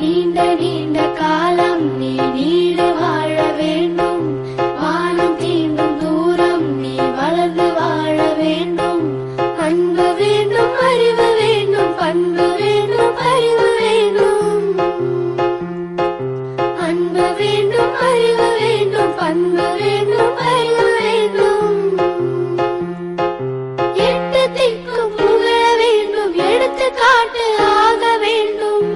நீண்ட நீண்ட காலம் நீ நீடு வாழ வேண்டும். வானம் தீண்டும் தூரம் நீ வளர்ந்து வாழ வேண்டும். அன்பு வேண்டும், அறிவு வேண்டும், பண்பு வேண்டும், அறிவு வேண்டும். அன்பு வேண்டும், அறிவு வேண்டும், பண்பு வேண்டும், அறிவு வேண்டும். எட்டு திக்கும் புகழ வேண்டும், எடுத்துக்காட்டு ஆக வேண்டும்.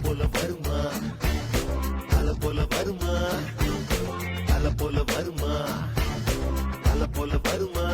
போல வருமா, அல போல வருமா, அல போல வருமா, அல போல வருமா.